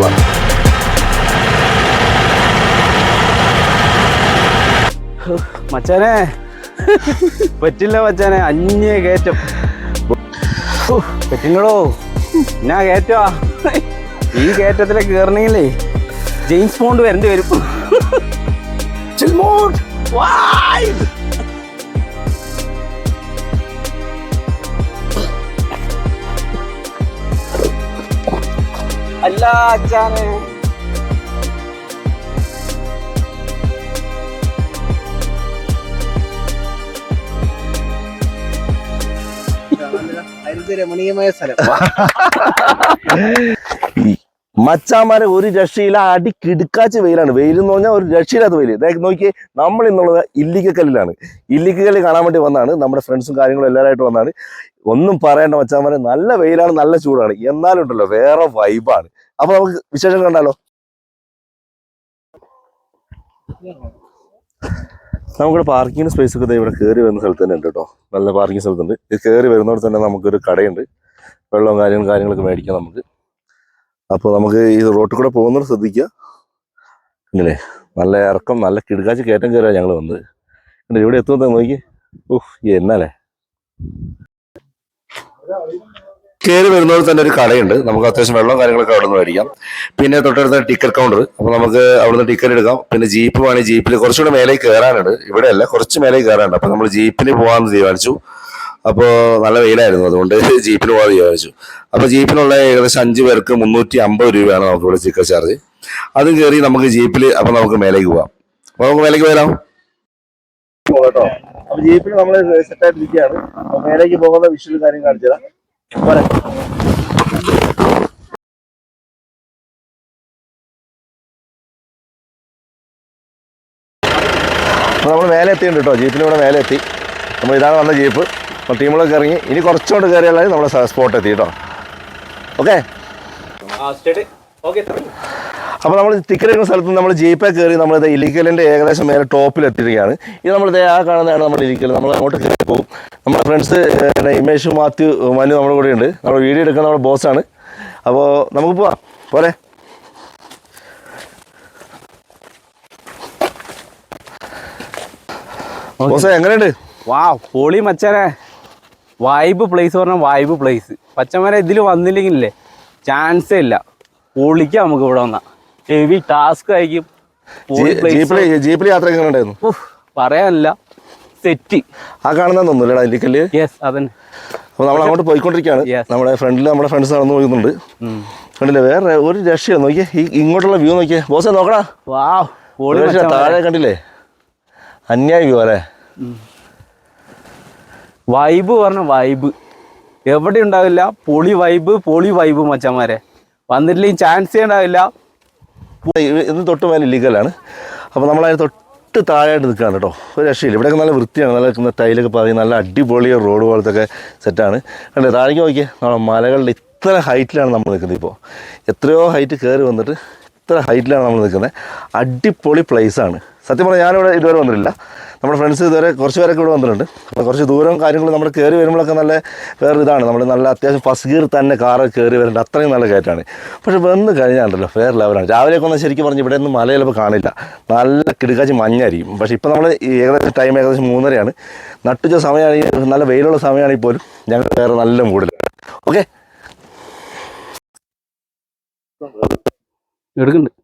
കൊള്ളാം. മച്ചാനെ പറ്റില്ല മച്ചാനെ, അന്യ കയറ്റം പറ്റില്ലടോ. എന്നാ കയറ്റവാ, ഈ കയറ്റത്തിലേക്ക് കയറണമെങ്കിലേ ജെയിംസ് ബോണ്ട് വരേണ്ടി വരും. അല്ല അച്ഛാനെ, രമണീയമായ സ്ഥലം. മച്ചാമാരെ ഒരു രക്ഷയില്ല, അടി കിടുക്കാച്ച വെയിലാണ്. വെയിൽ എന്ന് പറഞ്ഞാൽ ഒരു രക്ഷയില്ലാത്ത വെയിൽ. ഇതായത് നോക്കിയേ, നമ്മൾ ഇന്നുള്ളത് ഇല്ലിക്കക്കല്ലിലാണ്. ഇല്ലിക്കക്കല്ല് കാണാൻ വേണ്ടി വന്നാണ്, നമ്മുടെ ഫ്രണ്ട്സും കാര്യങ്ങളും എല്ലാവരായിട്ട് വന്നാണ്. ഒന്നും പറയേണ്ട മച്ചാമാരെ, നല്ല വെയിലാണ്, നല്ല ചൂടാണ്, എന്നാലും ഉണ്ടല്ലോ വേറെ വൈബാണ്. അപ്പൊ നമുക്ക് വിശേഷം കണ്ടാലോ. നമുക്കിവിടെ പാർക്കിംഗ് സ്പേസ് ഒക്കെ ഇവിടെ കയറി വരുന്ന സ്ഥലത്ത് തന്നെ ഉണ്ട് കേട്ടോ. നല്ല പാർക്കിംഗ് സ്ഥലത്തുണ്ട്. ഇത് കയറി വരുന്നവിടെ തന്നെ നമുക്കൊരു കടയുണ്ട്, വെള്ളവും കാര്യങ്ങളൊക്കെ മേടിക്കാം നമുക്ക്. അപ്പോൾ നമുക്ക് ഈ റോട്ടിൽ കൂടെ പോകുന്നത് ശ്രദ്ധിക്കുക. ഇല്ലേ, നല്ല ഇറക്കം, നല്ല കിടുക്കാച്ച് കയറ്റം കയറിയാണ് ഞങ്ങൾ വന്നത്. ഇവിടെ എത്തുന്നത് നോക്കി, എന്നല്ലേ. കയറി വരുന്നവിടെ തന്നെ ഒരു കടയുണ്ട്, നമുക്ക് അത്യാവശ്യം വെള്ളവും കാര്യങ്ങളൊക്കെ അവിടെ നിന്ന് മേടിക്കാം. പിന്നെ തൊട്ടടുത്ത ടിക്കറ്റ് കൗണ്ടർ, അപ്പോൾ നമുക്ക് അവിടുന്ന് ടിക്കറ്റ് എടുക്കാം. പിന്നെ ജീപ്പ് വേണമെങ്കിൽ ജീപ്പിൽ കുറച്ചുകൂടെ മേലേക്ക് കയറാനുണ്ട്, ഇവിടെയല്ല കുറച്ച് മേലേക്ക് കയറാനുണ്ട്. അപ്പോൾ നമ്മൾ ജീപ്പിന് പോകാമെന്ന് തീരുമാനിച്ചു. അപ്പോൾ നല്ല വെയിലായിരുന്നു, അതുകൊണ്ട് ജീപ്പിന് പോകാൻ തീരുമാനിച്ചു. അപ്പോൾ ജീപ്പിനുള്ള ഏകദേശം 5 പേർക്ക് 350 രൂപയാണ് നമുക്ക് ഇവിടെ ടിക്കറ്റ് ചാർജ്. അതും കയറി നമുക്ക് ജീപ്പിൽ അപ്പോൾ നമുക്ക് മേലേക്ക് പോകാം. അപ്പോൾ നമുക്ക് മേലേക്ക് വരാം കേട്ടോ. അപ്പോൾ ജീപ്പിൽ നമ്മൾ സെറ്റായിട്ടിരിക്കുകയാണ്. മേലേക്ക് പോകുന്ന വിഷ്വൽ കാര്യം കാണിച്ചതാണ്. അപ്പോൾ നമ്മൾ മേലെ എത്തിയിട്ടുണ്ട് കേട്ടോ, ജീപ്പിലൂടെ മേലെ എത്തി. നമ്മൾ ഇതാണ് വന്ന ജീപ്പ്. അപ്പോൾ ടീമുകളൊക്കെ ഇറങ്ങി, ഇനി കുറച്ചുകൊണ്ട് കയറിയാൽ നമ്മുടെ സ്പോട്ട് എത്തി കേട്ടോ. ഓക്കെ. അപ്പോൾ നമ്മൾ ടിക്കറ്റ് എടുക്കുന്ന സ്ഥലത്ത് നമ്മൾ ജീപ്പേ കയറി നമ്മളിത് ഇല്ലിക്കലിൻ്റെ ഏകദേശം മേലെ ടോപ്പിൽ എത്തിയിരിക്കുകയാണ്. ഇത് നമ്മളിത് ആ കാണുന്നതാണ് നമ്മുടെ ഇല്ലിക്കൽ. നമ്മൾ അങ്ങോട്ട് കയറി പോകും. നമ്മുടെ ഫ്രണ്ട്സ് ഇമേഷ്, മാത്യു, മനു നമ്മുടെ കൂടെ ഉണ്ട്. നമ്മൾ വീഡിയോ എടുക്കുന്ന നമ്മുടെ ബോസാണ്. അപ്പോൾ നമുക്ക് പോവാം, പോരെ. ബോസേ എങ്ങനെയുണ്ട്? വാ, പൊളി മച്ചാനെ. വൈബ് പ്ലേസ് പറഞ്ഞാൽ വൈബ് പ്ലേസ്. പച്ചമര ഇതിൽ വന്നില്ലെങ്കിലേ ചാൻസേ ഇല്ല. പൊളിക്കാം നമുക്ക് ഇവിടെ വന്നാൽ. ഹെവി ടാസ്ക് ആയിരിക്കും. ജീപ്പിൽ യാത്ര എങ്ങനെ ഉണ്ടായിരുന്നു? പറയാനില്ല, സെറ്റ്. ആ കാണുന്നൊന്നുമില്ലടാ ഇല്ലിക്കല്ല്. യെസ്, അതന്നെ. അപ്പോൾ നമ്മൾ അങ്ങോട്ട് പോയിക്കൊണ്ടിരിക്കുകയാണ്. നമ്മുടെ ഫ്രണ്ട്സ് നടന്നു പോകുന്നുണ്ട്. കണ്ടില്ലേ, വേറെ ഒരു രക്ഷയാണ്. നോക്കിയേ, ഇങ്ങോട്ടുള്ള വ്യൂ നോക്കിയേ ബോസേ, നോക്കടാ. വാ, താഴെ കണ്ടില്ലേ, അന്യായ വ്യൂ അല്ലേ. വൈബ് പറഞ്ഞ വൈബ് എവിടെ ഉണ്ടാവില്ല. പൊളി വൈബ് മച്ചന്മാരെ. വന്നിട്ടില്ലെങ്കിൽ ചാൻസേ ഉണ്ടാവില്ല. ഇന്ന് തൊട്ട് മേലെ ഇല്ലീഗലാണ്. അപ്പോൾ നമ്മളതിന് തൊട്ട് താഴെയായിട്ട് നിൽക്കുകയാണ് കേട്ടോ. ഒരു രക്ഷയില്ല. ഇവിടെയൊക്കെ നല്ല വൃത്തിയാണ്, നല്ല ടൈലൊക്കെ പറയും, നല്ല അടിപൊളി റോഡ് പോലത്തെ സെറ്റാണ്. കണ്ടേ, താഴേക്ക് നോക്കിയേ, നമ്മുടെ മലകളുടെ ഇത്ര ഹൈറ്റിലാണ് നമ്മൾ നിൽക്കുന്നത്. ഇപ്പോൾ എത്രയോ ഹൈറ്റ് കയറി വന്നിട്ട് ഇത്ര ഹൈറ്റിലാണ് നമ്മൾ നിൽക്കുന്നത്. അടിപൊളി പ്ലേസാണ്. സത്യം പറഞ്ഞാൽ ഞാനിവിടെ ഇതുവരെ വന്നിട്ടില്ല. നമ്മുടെ ഫ്രണ്ട്സ് ഇതുവരെ കുറച്ച് പേരൊക്കെ ഇവിടെ വന്നിട്ടുണ്ട്. അപ്പോൾ കുറച്ച് ദൂരം കാര്യങ്ങൾ നമ്മൾ കയറി വരുമ്പോഴൊക്കെ നല്ല വേറെ ഇതാണ്. നമ്മൾ നല്ല അത്യാവശ്യം ഫസ്റ്റ് ഗിയർ തന്നെ കാറൊക്കെ കയറി വരേണ്ട അത്രയും നല്ല കയറ്റാണ്. പക്ഷെ വന്ന് കഴിഞ്ഞാണ്ടല്ലോ വേറെ ലെവലാണ്. രാവിലെയൊക്കെ ഒന്ന് ശരിക്കും പറഞ്ഞ് ഇവിടെ ഒന്നും മല ചിലപ്പോൾ കാണില്ല, നല്ല കിടുക്കാച്ചി മഞ്ഞായിരിക്കും. പക്ഷേ ഇപ്പോൾ നമ്മൾ ഏകദേശം ടൈം ഏകദേശം 3:30 നട്ടുച്ച സമയമാണെങ്കിൽ, നല്ല വെയിലുള്ള സമയമാണെങ്കിൽ പോലും ഞങ്ങൾ വേറെ നല്ല മൂഡിലാണ്. ഓക്കെ, എടുക്കുന്നുണ്ട്.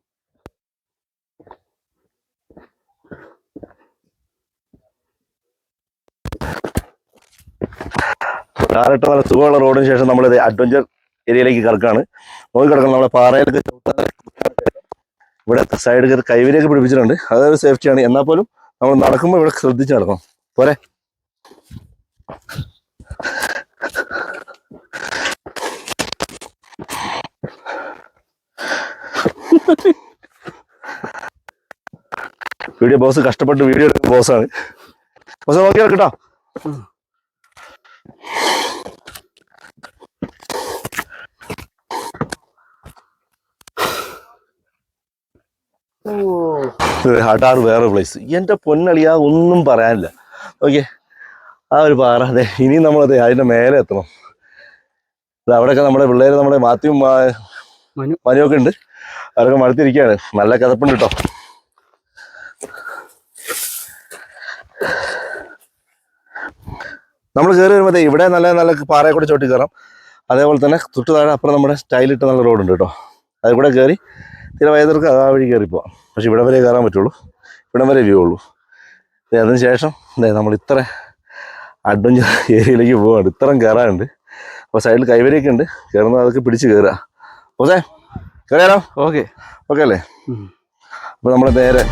കാറിട്ട് നല്ല സുഖമുള്ള റോഡിന് ശേഷം നമ്മളിത് അഡ്വഞ്ചർ ഏരിയയിലേക്ക് കിടക്കുകയാണ്. നോക്കി കിടക്കണം, നമ്മളെ പാറയിലൊക്കെ ഇവിടെ സൈഡ് കൈവരിയൊക്കെ പിടിപ്പിച്ചിട്ടുണ്ട്. അതൊരു സേഫ്റ്റിയാണ്. എന്നാൽ പോലും നമ്മൾ നടക്കുമ്പോൾ ഇവിടെ ശ്രദ്ധിച്ച് നടക്കണം, പോരെ. വീഡിയോ ബോസ് കഷ്ടപ്പെട്ട് വീഡിയോ എടുക്കുന്ന ബോസാണ്. ബോസ് നോക്കി കേട്ടോ. ഹട്ടാർ വേറെ പ്ലേസ്. എൻ്റെ പൊന്നളിയാ, ഒന്നും പറയാനില്ല. ഓക്കെ, ആ ഒരു പാറ അതെ. ഇനിയും നമ്മളതെ അതിൻ്റെ മേലെ എത്തണം. അവിടെയൊക്കെ നമ്മുടെ പിള്ളേർ, നമ്മുടെ മാത്യുവും മനുവൊക്കെ ഉണ്ട്. അവരൊക്കെ മടുത്തിരിക്കുകയാണ്. നല്ല കിതപ്പുണ്ട് കേട്ടോ. നമ്മൾ കയറി വരുമ്പോഴത്തേ ഇവിടെ നല്ല നല്ല പാറയെ കൂടെ ചോട്ടി കയറാം. അതേപോലെ തന്നെ തൊട്ട് താഴെ അപ്പുറം നമ്മുടെ സ്റ്റൈലിട്ട് നല്ല റോഡുണ്ട് കേട്ടോ. അതിൽ കൂടെ കയറി തിരുവനന്തപുരത്ത് ആ വഴി കയറി പോവാം. പക്ഷെ ഇവിടെ വരെ കയറാൻ പറ്റുള്ളൂ, ഇവിടം വരെ വ്യൂ ഉള്ളൂ. അതിന് ശേഷം നമ്മൾ ഇത്ര അഡ്വഞ്ചർ ഏരിയയിലേക്ക് പോവാണ്. ഇത്രയും കയറാനുണ്ട്. അപ്പോൾ സൈഡിൽ കൈവരിയൊക്കെ ഉണ്ട്. കയറുന്നത് അതൊക്കെ പിടിച്ച് കയറുക. ഓസേ കയറിയാലോ? ഓക്കെ ഓക്കെ അല്ലേ? അപ്പോൾ നമ്മൾ നേരെ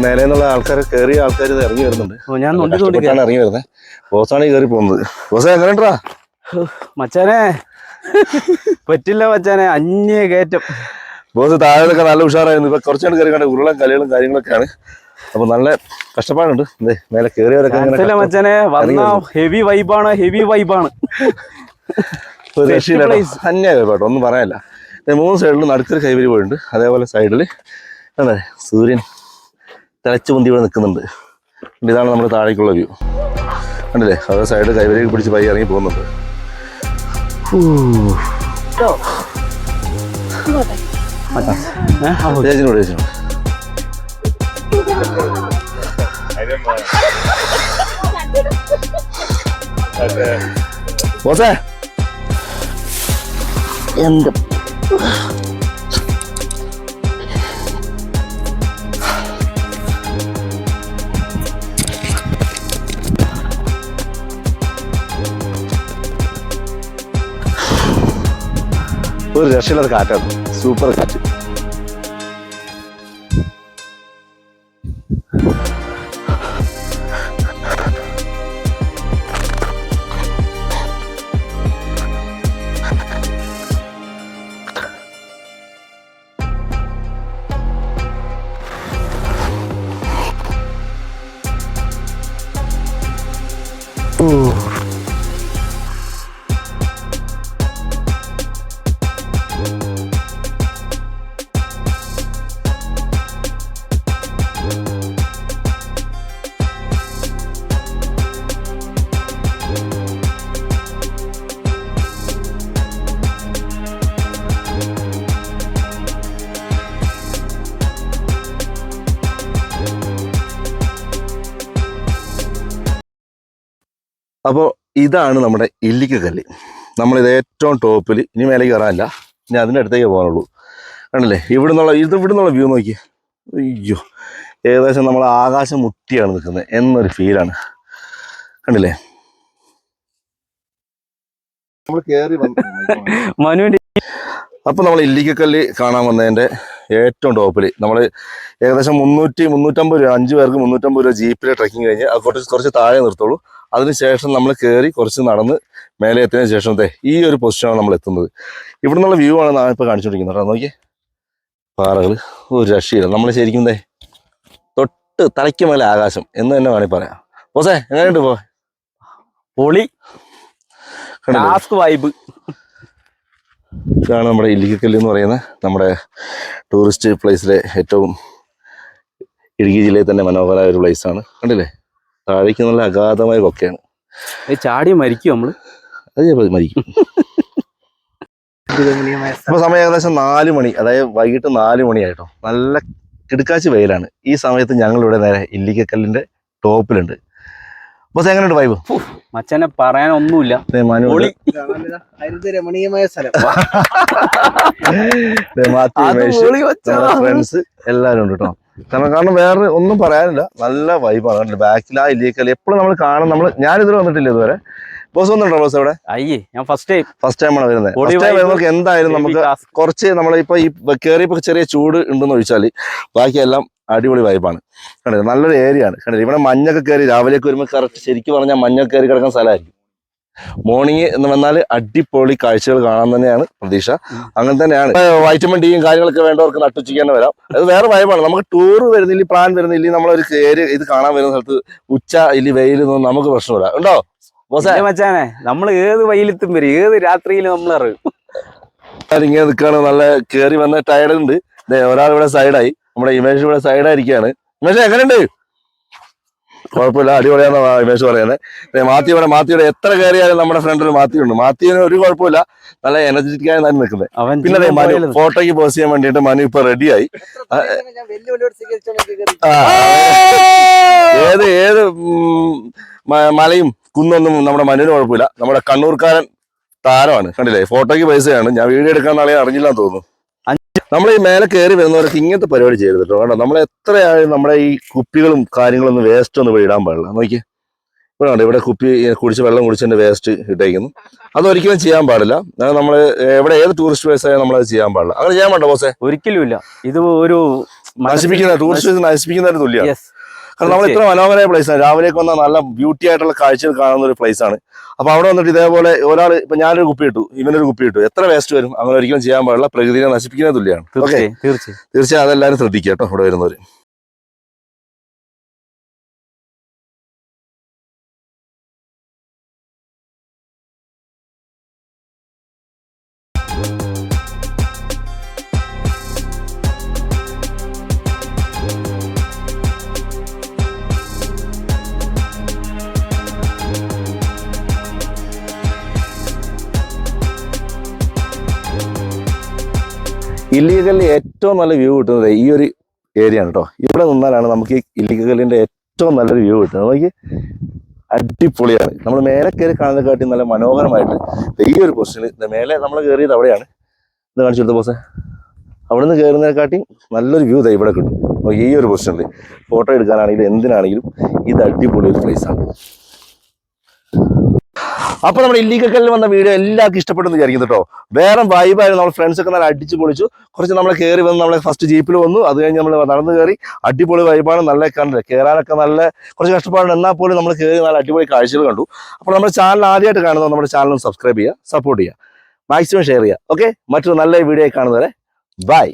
മേലെ നിന്നുള്ള ആൾക്കാർ കയറിയ ആൾക്കാർ ഇറങ്ങി വരുന്നുണ്ട്. ഞാൻ കഷ്ടപ്പെട്ടാണ് ഇറങ്ങി വരുന്നത്. ബോസാണ് കയറി പോകുന്നത്. ബോസേ എങ്ങനെയുണ്ടാ മച്ചാനെ? പറ്റില്ല മച്ചാനെ, അന്യ കയറ്റം. ബോസ് താഴെയൊക്കെ നല്ല ഉഷാറായിരുന്നു. ഇപ്പൊ കുറച്ചുകൂടെ കയറി കണ്ട ഉരുളം കലകളും കാര്യങ്ങളൊക്കെയാണ്. അപ്പൊ നല്ല കഷ്ടപ്പാടുണ്ട്. മേലെ കയറിയവരൊക്കെ മച്ചാനെ വന്ന ഹെവി വൈബാണ്, ഹെവി വൈബാണ്. അന്യ കേട്ടോ, ഒന്നും പറയാനില്ല. 3 സൈഡിലും നടുക്കൊരു കൈവരി പോയിട്ടുണ്ട്. അതേപോലെ സൈഡിൽ അതെ സൂര്യൻ തിളച്ചു പൊന്തി ഇവിടെ നിൽക്കുന്നുണ്ട്. ഇതാണ് നമ്മുടെ താഴേക്കുള്ള വ്യൂ. കണ്ടില്ലേ? അതേ സൈഡ് കൈവരി പിടിച്ച് പയ്യെ ഇറങ്ങി പോകുന്നുണ്ട്. ചേച്ചിനോട് ചേച്ചിനോട് ബോസേ എന്ത് ഒരു രക്ഷയില്ലാത്ത കാറ്റാണ്. സൂപ്പർ കാറ്റ്. അപ്പോൾ ഇതാണ് നമ്മുടെ ഇല്ലിക്കക്കല്ല്. നമ്മളിത് ഏറ്റവും ടോപ്പിൽ, ഇനി മേലെ കയറാനില്ല, ഇനി അതിൻ്റെ അടുത്തേക്ക് പോകാനുള്ളൂ. കണ്ടില്ലേ? ഇവിടുന്നുള്ള വ്യൂ നോക്കി. അയ്യോ, ഏകദേശം നമ്മൾ ആകാശം മുട്ടിയാണ് നിൽക്കുന്നത് എന്നൊരു ഫീലാണ്. കണ്ടില്ലേ? നമ്മൾ കയറി മനുവിന്റെ. അപ്പോൾ നമ്മൾ ഇല്ലിക്കക്കല്ല് കാണാൻ വന്നതിൻ്റെ ഏറ്റവും ടോപ്പിൽ നമ്മൾ ഏകദേശം 350 രൂപ, 5 പേർക്ക് 350 രൂപ ജീപ്പിലെ ട്രക്കിങ് കഴിഞ്ഞ് അത് കുറച്ച് താഴെ നിർത്തുള്ളൂ. അതിനുശേഷം നമ്മൾ കയറി കുറച്ച് നടന്ന് മേലെ എത്തിയതിനു ശേഷം ഈ ഒരു പൊസിഷനാണ് നമ്മൾ എത്തുന്നത്. ഇവിടെ നിന്നുള്ള വ്യൂ ആണ് നാം ഇപ്പോൾ കാണിച്ചുകൊണ്ടിരിക്കുന്നത് കേട്ടോ. നോക്കിയേ, പാറകൾ ഒരു രക്ഷയില്ല. നമ്മൾ ശരിക്കും തൊട്ട് തലയ്ക്ക് മേലെ ആകാശം എന്ന് തന്നെ വേണമെങ്കിൽ പറയാം. ബോസേ എങ്ങനെയുണ്ട്? പൊളി വൈബ്. ഇതാണ് നമ്മുടെ ഇല്ലിക്കക്കല്ല് എന്ന് പറയുന്ന നമ്മുടെ ടൂറിസ്റ്റ് പ്ലേസിലെ ഏറ്റവും ഇടുക്കി ജില്ലയിൽ തന്നെ മനോഹരമായ ഒരു പ്ലേസാണ്. കണ്ടില്ലേ? താഴേക്ക് നല്ല അഗാധമായ കൊക്കയാണ്. ചാടി മരിക്കും നമ്മള്, അത് മരിക്കും. ഇപ്പൊ സമയം ഏകദേശം 4 മണി, അതായത് വൈകിട്ട് 4 മണിയായിട്ടോ. നല്ല കിടുക്കാച്ചി വെയിലാണ്. ഈ സമയത്ത് ഞങ്ങളിവിടെ നേരെ ഇല്ലിക്കക്കല്ലിന്റെ ടോപ്പിലുണ്ട്. ബോസ് എങ്ങനെയുണ്ട് വൈബ്? മച്ചനെ പറയാനൊന്നുമില്ല. രമണീയമായ സ്ഥലം. ഫ്രണ്ട്സ് എല്ലാവരും ഉണ്ട് കേട്ടോ. കാരണം വേറെ ഒന്നും പറയാനില്ല. നല്ല വൈബാണ്. ബാക്കിൽ ആ ഇല്ലിക്കല്ല് എപ്പോഴും നമ്മൾ കാണും. ഞാനിതുവരെ വന്നിട്ടില്ല ഇതുവരെ. ബോസ് വന്നിട്ടുണ്ടോ ബോസ് ഇവിടെ? അയ്യേ, ഞാൻ ഫസ്റ്റ് ടൈമാണ് വരുന്നത്. ഫസ്റ്റ് ടൈം വരുമ്പോൾ എന്തായാലും നമുക്ക് കുറച്ച് നമ്മളിപ്പോ ഈ കയറിയപ്പോ ചെറിയ ചൂട് ഉണ്ടെന്ന് ഒഴിച്ചാൽ ബാക്കിയെല്ലാം അടിപൊളി വൈബാണ്. കണ്ടത്? നല്ലൊരു ഏരിയ ആണ്. കണ്ടത്? ഇവിടെ മഞ്ഞൊക്കെ കയറി രാവിലേക്ക് വരുമ്പോൾ കറക്റ്റ് ശരിക്കും പറഞ്ഞാൽ മഞ്ഞൊക്കെ കയറി കിടക്കുന്ന സ്ഥലമായിരിക്കും. മോർണിംഗ് എന്ന് വന്നാൽ അടിപൊളി കാഴ്ചകൾ കാണാൻ തന്നെയാണ് പ്രതീക്ഷ. അങ്ങനെ തന്നെയാണ്. വൈറ്റമിൻ ഡിയും കാര്യങ്ങളൊക്കെ വേണ്ടവർക്ക് നട്ടുച്ചയ്ക്ക് തന്നെ വരാം. അത് വേറെ വൈബാണ്. നമുക്ക് ടൂർ വരുന്നില്ല, പ്ലാൻ വരുന്നില്ല, നമ്മളൊരു ഏരിയ ഇത് കാണാൻ വരുന്ന സ്ഥലത്ത് ഉച്ച ഇല്ല വെയിലൊന്നും നമുക്ക് പ്രശ്നമില്ല. ഉണ്ടോ മച്ചാനെ? നമ്മൾ ഏത് വെയിലത്തും വരും, ഏത് രാത്രിയിലും നമ്മൾ അറിയും. ഇങ്ങനെ നിൽക്കാണ്. നല്ല കയറി വന്ന ടയർഡ് ഉണ്ട്. ഒരാൾ ഇവിടെ സൈഡായി, നമ്മുടെ ഇമേഷ് ഇവിടെ സൈഡായിരിക്കുകയാണ്. ഇമേഷ് എങ്ങനെയുണ്ട്? കുഴപ്പമില്ല, അടിപൊളിയാന്ന് ഇമേഷ് പറയുന്നത്. മാത്തിയുടെ എത്ര കയറിയാലും നമ്മുടെ ഫ്രണ്ടിൽ മാത്തിയുണ്ട്. മാത്യുവിന് ഒരു കുഴപ്പമില്ല, നല്ല എനർജറ്റിക് ആയി തന്നെ നിൽക്കുന്നത്. പിന്നെ മനു ഫോട്ടോയ്ക്ക് പോസ്റ്റ് ചെയ്യാൻ വേണ്ടിയിട്ട് മനു ഇപ്പൊ റെഡിയായി. ഏത് മലയും കുന്നൊന്നും നമ്മുടെ മനുവിന് കുഴപ്പമില്ല. നമ്മുടെ കണ്ണൂർക്കാരൻ താരമാണ്. കണ്ടില്ലേ, ഫോട്ടോയ്ക്ക് പൈസയാണ്. ഞാൻ വീഡിയോ എടുക്കാൻ നാളെ അറിഞ്ഞില്ലാന്ന് തോന്നുന്നു. നമ്മൾ ഈ മേലെ കയറി വരുന്നവർക്ക് ഇങ്ങനത്തെ പരിപാടി ചെയ്തിട്ടോ കേട്ടോ. നമ്മൾ എത്രയായാലും നമ്മുടെ ഈ കുപ്പികളും കാര്യങ്ങളൊന്നും വേസ്റ്റ് ഒന്നും ഇവിടെ ഇടാൻ പാടില്ല. നോക്കി ഇവിടെ ഉണ്ട്, ഇവിടെ കുപ്പി കുടിച്ച് വെള്ളം കുടിച്ചതിന്റെ വേസ്റ്റ് ഇട്ടേക്കുന്നു. അതൊരിക്കലും ചെയ്യാൻ പാടില്ല. നമ്മൾ എവിടെ ഏത് ടൂറിസ്റ്റ് പ്ലേസ് ആയാലും നമ്മളത് ചെയ്യാൻ പാടില്ല. അങ്ങനെ ചെയ്യാൻ പാടില്ല ബോസേ? ഒരിക്കലും ഇല്ല. ഇത് ഒരു നശിപ്പിക്കുന്ന ടൂറിസ്റ്റ് നശിപ്പിക്കുന്നതിന് തുല്യമാണ്. കാരണം നമ്മൾ ഇത്ര മനോഹരമായ പ്ലേസാണ്. രാവിലേക്ക് വന്നാൽ നല്ല ബ്യൂട്ടി ആയിട്ടുള്ള കാഴ്ചകൾ കാണുന്ന ഒരു പ്ലേസ് ആണ്. അപ്പൊ അവിടെ വന്നിട്ട് ഇതേപോലെ ഒരാൾ ഇപ്പൊ ഞാനൊരു കുപ്പി ഇട്ടു, ഇവനൊരു കുപ്പി ഇട്ടു, എത്ര വേസ്റ്റ് വരും? അങ്ങനെ ഒരിക്കലും ചെയ്യാൻ പാടില്ല. പ്രകൃതിയെ നശിപ്പിക്കുന്നത് തുല്യമാണ്. തീർച്ചയായും അതെല്ലാവരും ശ്രദ്ധിക്കുക കേട്ടോ ഇവിടെ വരുന്നവര്. ഇല്ലിക്കലിന് ഏറ്റവും നല്ല വ്യൂ കിട്ടുന്നത് ഈ ഒരു ഏരിയ ആണ് കേട്ടോ. ഇവിടെ നിന്നാലാണ് നമുക്ക് ഈ ഇല്ലിക്കലിന്റെ ഏറ്റവും നല്ലൊരു വ്യൂ കിട്ടുന്നത്. നോക്കി അടിപൊളിയാണ്. നമ്മൾ മേലെ കയറി കാണുന്നതിനെക്കാട്ടി നല്ല മനോഹരമായിട്ട് ഈ ഒരു പൊസിഷനിൽ മേലെ നമ്മൾ കയറിയത് അവിടെയാണ്. ഇത് കാണിച്ചു കൊടുത്ത ബോസേ, അവിടെ നിന്ന് കയറുന്നതിനെക്കാട്ടി നല്ലൊരു വ്യൂ ഇവിടെ കിട്ടും. ഈ ഒരു പൊസിഷനിൽ ഫോട്ടോ എടുക്കാനാണെങ്കിലും എന്തിനാണെങ്കിലും ഇത് അടിപൊളി ഒരു പ്ലേസ് ആണ്. അപ്പൊ നമ്മുടെ ഇല്ലിക്കലിൽ വന്ന വീഡിയോ എല്ലാവർക്കും ഇഷ്ടപ്പെട്ടെന്ന് വിചാരിക്കുന്നു കേട്ടോ. വേറെ വൈബായിരുന്നു. നമ്മൾ ഫ്രണ്ട്സ് ഒക്കെ നല്ല അടിച്ചു പൊളിച്ചു. കുറച്ച് നമ്മളെ കയറി വന്ന് നമ്മളെ ഫസ്റ്റ് ജീപ്പിൽ വന്നു. അത് കഴിഞ്ഞ് നമ്മൾ നടന്ന് കയറി അടിപൊളി വൈബാണ്. നല്ല കണ്ടില്ല, കയറാനൊക്കെ നല്ല കുറച്ച് കഷ്ടപ്പാടുണ്ട്. എന്നാൽ പോലും നമ്മൾ കയറി നല്ല അടിപൊളി കാഴ്ചകൾ കണ്ടു. അപ്പോൾ നമ്മുടെ ചാനൽ ആദ്യമായിട്ട് കാണുന്നത് നമ്മുടെ ചാനൽ സബ്സ്ക്രൈബ് ചെയ്യുക, സപ്പോർട്ട് ചെയ്യുക, മാക്സിമം ഷെയർ ചെയ്യുക. ഓക്കെ, മറ്റൊരു നല്ല വീഡിയോ കാണുന്നവരെ ബൈ.